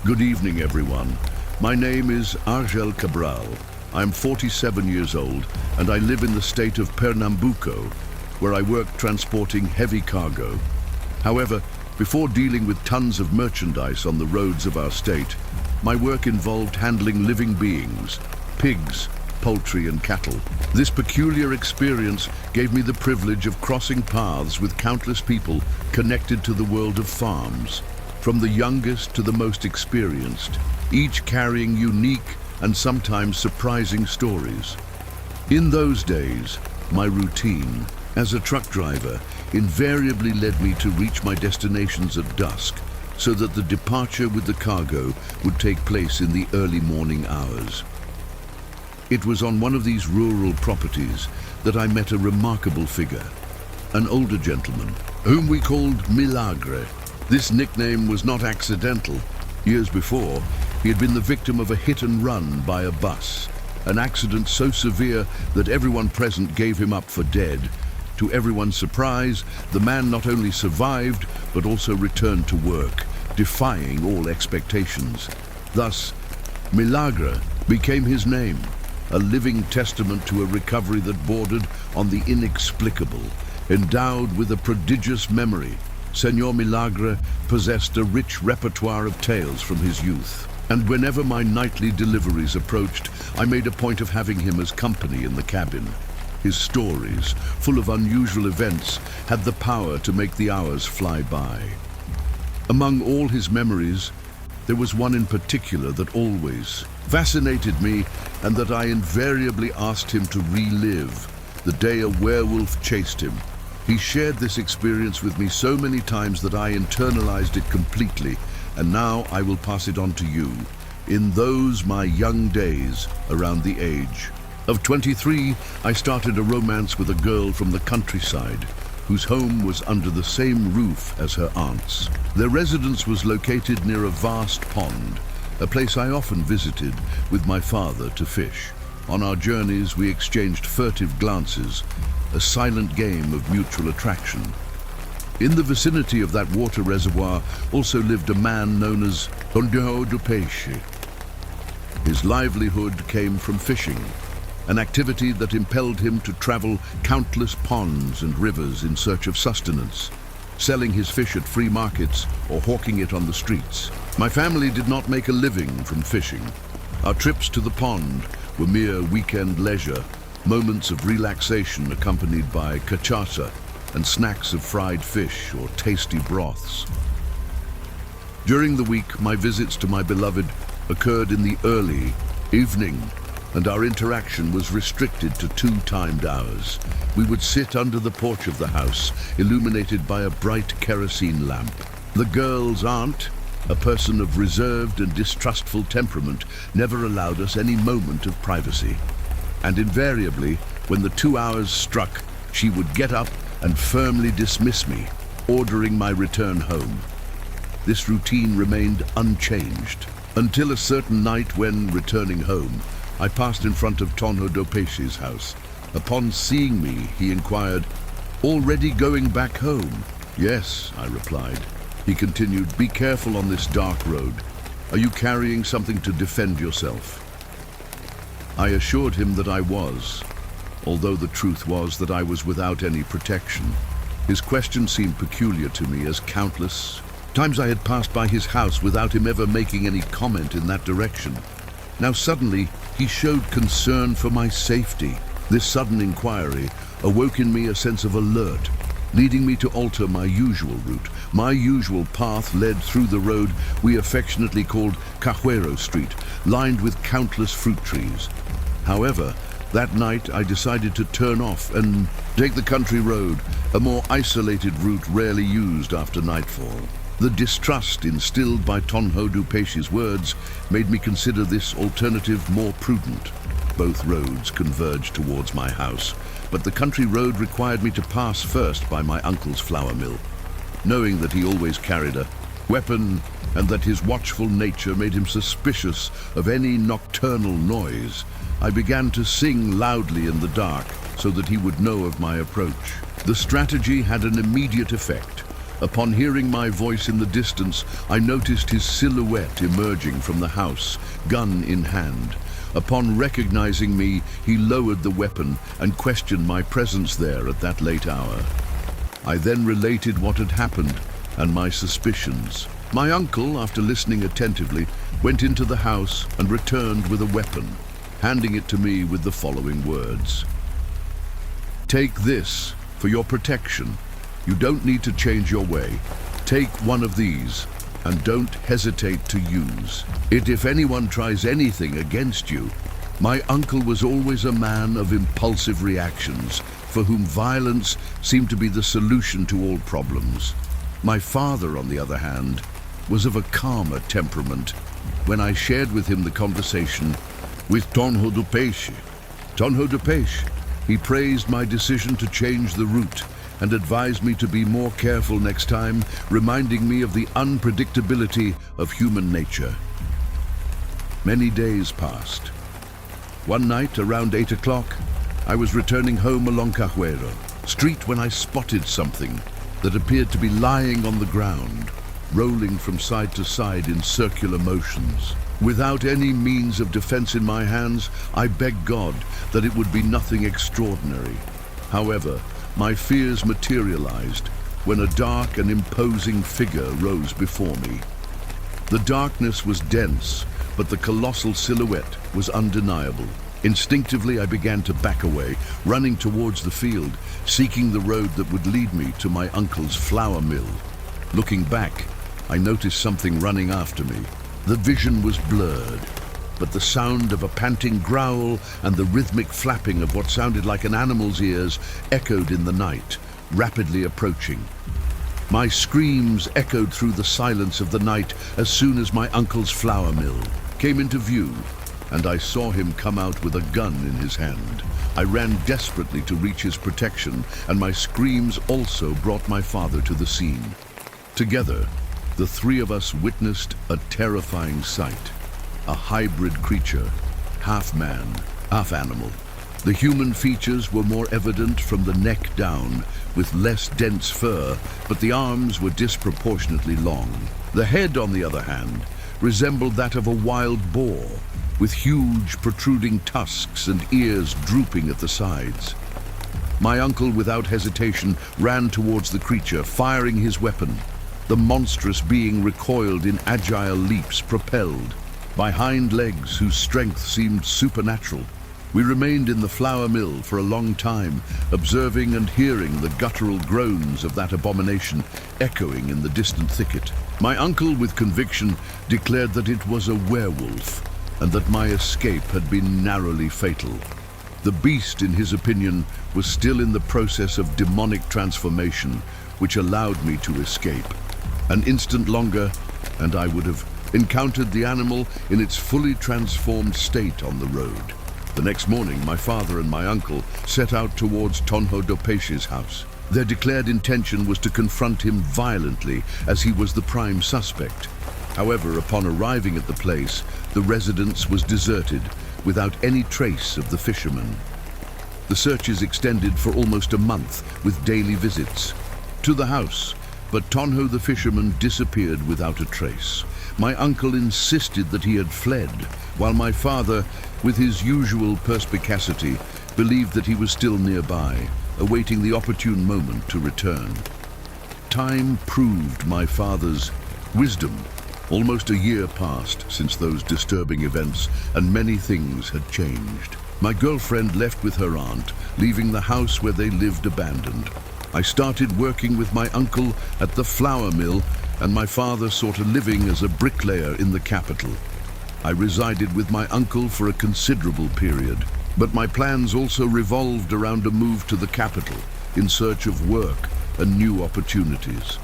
Good evening, everyone. My name is Argel Cabral. I'm 47 years old, and I live in the state of Pernambuco, where I work transporting heavy cargo. However, before dealing with tons of merchandise on the roads of our state, my work involved handling living beings, pigs, poultry, and cattle. This peculiar experience gave me the privilege of crossing paths with countless people connected to the world of farms, from the youngest to the most experienced, each carrying unique and sometimes surprising stories. In those days, my routine as a truck driver invariably led me to reach my destinations at dusk, so that the departure with the cargo would take place in the early morning hours. It was on one of these rural properties that I met a remarkable figure, an older gentleman, whom we called Milagre. This nickname was not accidental. Years before, he had been the victim of a hit and run by a bus, an accident so severe that everyone present gave him up for dead. To everyone's surprise, the man not only survived, but also returned to work, defying all expectations. Thus, Milagre became his name, a living testament to a recovery that bordered on the inexplicable. Endowed with a prodigious memory, Senhor Milagre possessed a rich repertoire of tales from his youth. And whenever my nightly deliveries approached, I made a point of having him as company in the cabin. His stories, full of unusual events, had the power to make the hours fly by. Among all his memories, there was one in particular that always fascinated me and that I invariably asked him to relive, the day a werewolf chased him. He shared this experience with me so many times that I internalized it completely, and now I will pass it on to you. In those my young days, around the age of 23, I started a romance with a girl from the countryside, whose home was under the same roof as her aunt's. Their residence was located near a vast pond, a place I often visited with my father to fish. On our journeys, we exchanged furtive glances, a silent game of mutual attraction. In the vicinity of that water reservoir also lived a man known as Tonho do Peixe. His livelihood came from fishing, an activity that impelled him to travel countless ponds and rivers in search of sustenance, selling his fish at free markets or hawking it on the streets. My family did not make a living from fishing. Our trips to the pond were mere weekend leisure, moments of relaxation accompanied by cachaça and snacks of fried fish or tasty broths. During the week, my visits to my beloved occurred in the early evening, and our interaction was restricted to two timed hours. We would sit under the porch of the house, illuminated by a bright kerosene lamp. The girl's aunt, a person of reserved and distrustful temperament, never allowed us any moment of privacy. And invariably, when the 2 hours struck, she would get up and firmly dismiss me, ordering my return home. This routine remained unchanged, until a certain night when, returning home, I passed in front of Tonho do Peixe's house. Upon seeing me, he inquired, "Already going back home?" "Yes," I replied. He continued, "Be careful on this dark road. Are you carrying something to defend yourself?" I assured him that I was, although the truth was that I was without any protection. His question seemed peculiar to me, as countless times I had passed by his house without him ever making any comment in that direction. Now suddenly, he showed concern for my safety. This sudden inquiry awoke in me a sense of alert, leading me to alter my usual route. My usual path led through the road we affectionately called Cajuero Street, lined with countless fruit trees. However, that night I decided to turn off and take the country road, a more isolated route rarely used after nightfall. The distrust instilled by Tonho do Peixe's words made me consider this alternative more prudent. Both roads converged towards my house, but the country road required me to pass first by my uncle's flour mill. Knowing that he always carried a weapon and that his watchful nature made him suspicious of any nocturnal noise, I began to sing loudly in the dark so that he would know of my approach. The strategy had an immediate effect. Upon hearing my voice in the distance, I noticed his silhouette emerging from the house, gun in hand. Upon recognizing me, he lowered the weapon and questioned my presence there at that late hour. I then related what had happened and my suspicions. My uncle, after listening attentively, went into the house and returned with a weapon, handing it to me with the following words. "Take this for your protection. You don't need to change your way. Take one of these and don't hesitate to use it if anyone tries anything against you." My uncle was always a man of impulsive reactions, for whom violence seemed to be the solution to all problems. My father, on the other hand, was of a calmer temperament. When I shared with him the conversation with Tonho do Peixe, he praised my decision to change the route and advised me to be more careful next time, reminding me of the unpredictability of human nature. Many days passed. One night, around 8 o'clock, I was returning home along Cajueiro Street when I spotted something that appeared to be lying on the ground, rolling from side to side in circular motions. Without any means of defense in my hands, I begged God that it would be nothing extraordinary. However, my fears materialized when a dark and imposing figure rose before me. The darkness was dense, but the colossal silhouette was undeniable. Instinctively, I began to back away, running towards the field, seeking the road that would lead me to my uncle's flour mill. Looking back, I noticed something running after me. The vision was blurred, but the sound of a panting growl and the rhythmic flapping of what sounded like an animal's ears echoed in the night, rapidly approaching. My screams echoed through the silence of the night as soon as my uncle's flour mill came into view, and I saw him come out with a gun in his hand. I ran desperately to reach his protection, and my screams also brought my father to the scene. Together, the three of us witnessed a terrifying sight. A hybrid creature, half man, half animal. The human features were more evident from the neck down, with less dense fur, but the arms were disproportionately long. The head, on the other hand, resembled that of a wild boar, with huge protruding tusks and ears drooping at the sides. My uncle, without hesitation, ran towards the creature, firing his weapon. The monstrous being recoiled in agile leaps, propelled by hind legs whose strength seemed supernatural. We remained in the flour mill for a long time, observing and hearing the guttural groans of that abomination echoing in the distant thicket. My uncle, with conviction, declared that it was a werewolf, and that my escape had been narrowly fatal. The beast, in his opinion, was still in the process of demonic transformation, which allowed me to escape. An instant longer, and I would have encountered the animal in its fully transformed state on the road. The next morning, my father and my uncle set out towards Tonho do Peixe's house. Their declared intention was to confront him violently, as he was the prime suspect. However, upon arriving at the place, the residence was deserted, without any trace of the fisherman. The searches extended for almost a month, with daily visits to the house, but Tonho the fisherman disappeared without a trace. My uncle insisted that he had fled, while my father, with his usual perspicacity, believed that he was still nearby, awaiting the opportune moment to return. Time proved my father's wisdom. Almost a year passed since those disturbing events, and many things had changed. My girlfriend left with her aunt, leaving the house where they lived abandoned. I started working with my uncle at the flour mill, and my father sought a living as a bricklayer in the capital. I resided with my uncle for a considerable period, but my plans also revolved around a move to the capital in search of work and new opportunities.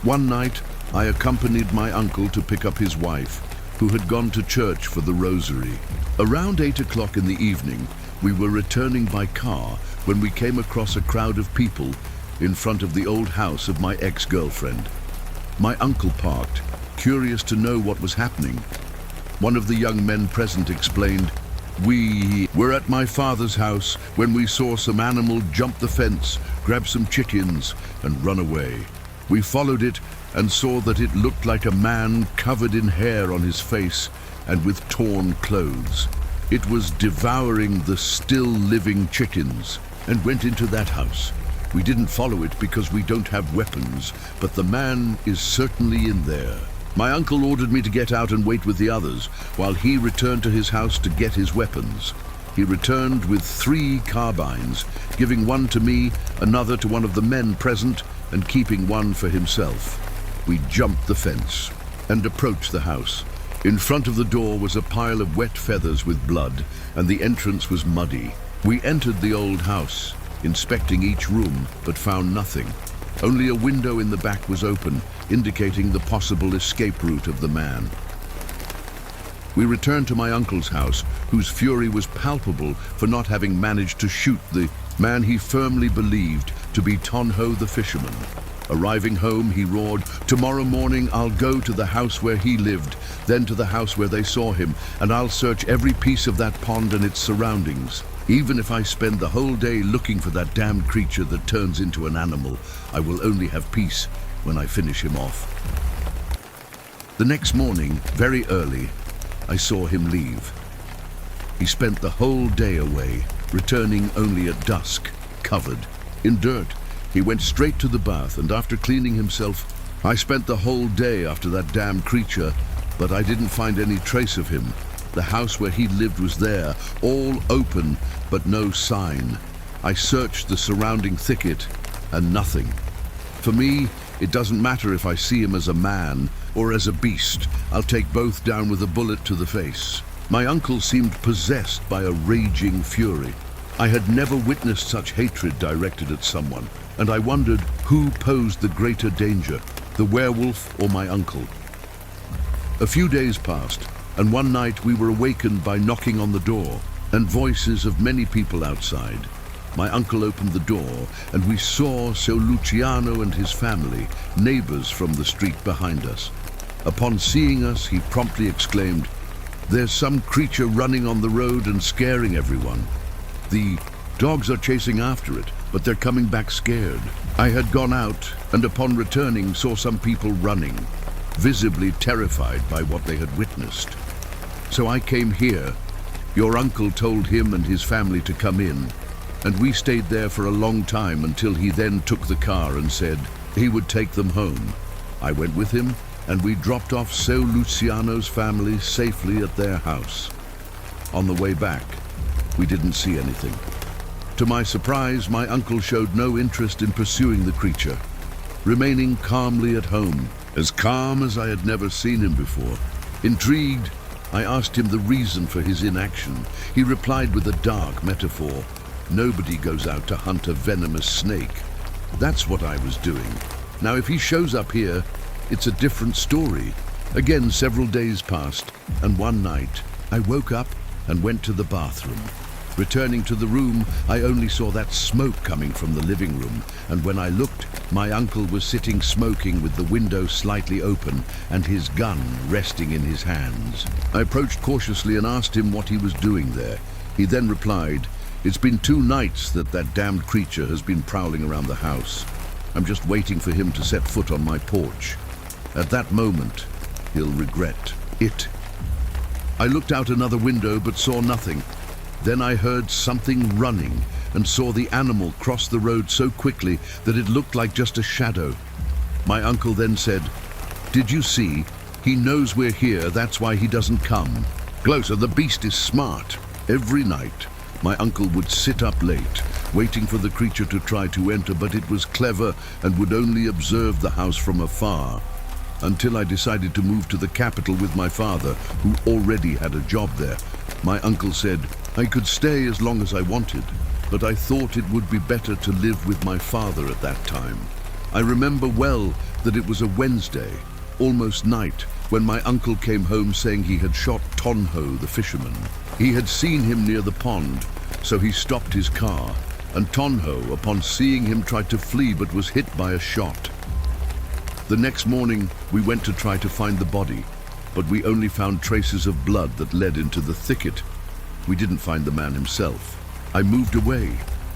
One night, I accompanied my uncle to pick up his wife, who had gone to church for the rosary. Around 8 o'clock in the evening, we were returning by car when we came across a crowd of people in front of the old house of my ex-girlfriend. My uncle parked, curious to know what was happening. One of the young men present explained, We were at my father's house when we saw some animal jump the fence, grab some chickens, and run away. We followed it and saw that it looked like a man covered in hair on his face and with torn clothes. It was devouring the still living chickens and went into that house. We didn't follow it because we don't have weapons, but the man is certainly in there. My uncle ordered me to get out and wait with the others, while he returned to his house to get his weapons. He returned with 3 carbines, giving one to me, another to one of the men present, and keeping one for himself. We jumped the fence and approached the house. In front of the door was a pile of wet feathers with blood, and the entrance was muddy. We entered the old house, inspecting each room, but found nothing. Only a window in the back was open, indicating the possible escape route of the man. We returned to my uncle's house, whose fury was palpable for not having managed to shoot the man he firmly believed to be Tonho the fisherman. Arriving home, he roared, "Tomorrow morning I'll go to the house where he lived, then to the house where they saw him, and I'll search every piece of that pond and its surroundings. Even if I spend the whole day looking for that damned creature that turns into an animal, I will only have peace when I finish him off." The next morning, very early, I saw him leave. He spent the whole day away, returning only at dusk, covered in dirt. He went straight to the bath, and after cleaning himself, I spent the whole day after that damned creature, but I didn't find any trace of him. The house where he lived was there, all open, but no sign. I searched the surrounding thicket, and nothing. For me, it doesn't matter if I see him as a man or as a beast. I'll take both down with a bullet to the face. My uncle seemed possessed by a raging fury. I had never witnessed such hatred directed at someone, and I wondered who posed the greater danger, the werewolf or my uncle. A few days passed, and one night we were awakened by knocking on the door and voices of many people outside. My uncle opened the door, and we saw Seu Luciano and his family, neighbors from the street behind us. Upon seeing us, he promptly exclaimed, "There's some creature running on the road and scaring everyone. The dogs are chasing after it, but they're coming back scared." I had gone out, and upon returning saw some people running, visibly terrified by what they had witnessed. So I came here. Your uncle told him and his family to come in, and we stayed there for a long time until he then took the car and said he would take them home. I went with him, and we dropped off Seu Luciano's family safely at their house. On the way back, we didn't see anything. To my surprise, my uncle showed no interest in pursuing the creature, remaining calmly at home, as calm as I had never seen him before. Intrigued, I asked him the reason for his inaction. He replied with a dark metaphor. "Nobody goes out to hunt a venomous snake. That's what I was doing. Now if he shows up here, it's a different story." Again, several days passed, and one night I woke up and went to the bathroom. Returning to the room, I only saw that smoke coming from the living room, and when I looked, my uncle was sitting smoking with the window slightly open and his gun resting in his hands. I approached cautiously and asked him what he was doing there. He then replied, "It's been 2 nights that damned creature has been prowling around the house. I'm just waiting for him to set foot on my porch. At that moment, he'll regret it." I looked out another window but saw nothing. Then I heard something running and saw the animal cross the road so quickly that it looked like just a shadow. My uncle then said, "Did you see? He knows we're here, that's why he doesn't come. Closer, the beast is smart." Every night, my uncle would sit up late, waiting for the creature to try to enter, but it was clever and would only observe the house from afar, until I decided to move to the capital with my father, who already had a job there. My uncle said I could stay as long as I wanted, but I thought it would be better to live with my father at that time. I remember well that it was a Wednesday, almost night, when my uncle came home saying he had shot Tonho the fisherman. He had seen him near the pond, so he stopped his car, and Tonho, upon seeing him, tried to flee but was hit by a shot. The next morning, we went to try to find the body, but we only found traces of blood that led into the thicket. We didn't find the man himself. I moved away,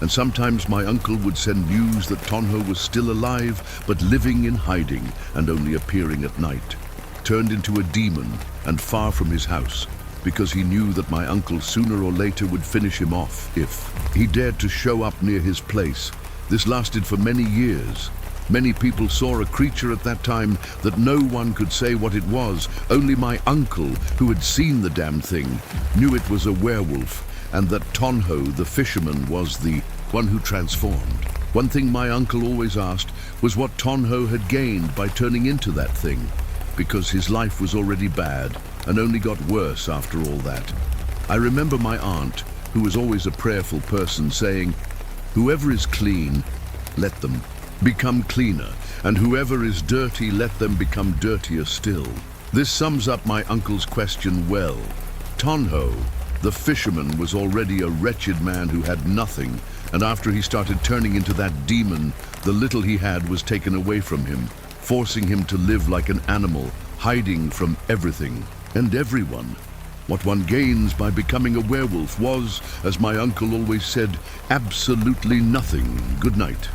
and sometimes my uncle would send news that Tonho was still alive, but living in hiding and only appearing at night. Turned into a demon and far from his house, because he knew that my uncle sooner or later would finish him off if he dared to show up near his place. This lasted for many years. Many people saw a creature at that time that no one could say what it was. Only my uncle, who had seen the damn thing, knew it was a werewolf, and that Tonho, the fisherman, was the one who transformed. One thing my uncle always asked was what Tonho had gained by turning into that thing, because his life was already bad and only got worse after all that. I remember my aunt, who was always a prayerful person, saying, "Whoever is clean, let them become cleaner, and whoever is dirty, let them become dirtier still." This sums up my uncle's question well. Tonho, the fisherman, was already a wretched man who had nothing, and after he started turning into that demon, the little he had was taken away from him, forcing him to live like an animal, hiding from everything and everyone. What one gains by becoming a werewolf was, as my uncle always said, absolutely nothing. Good night.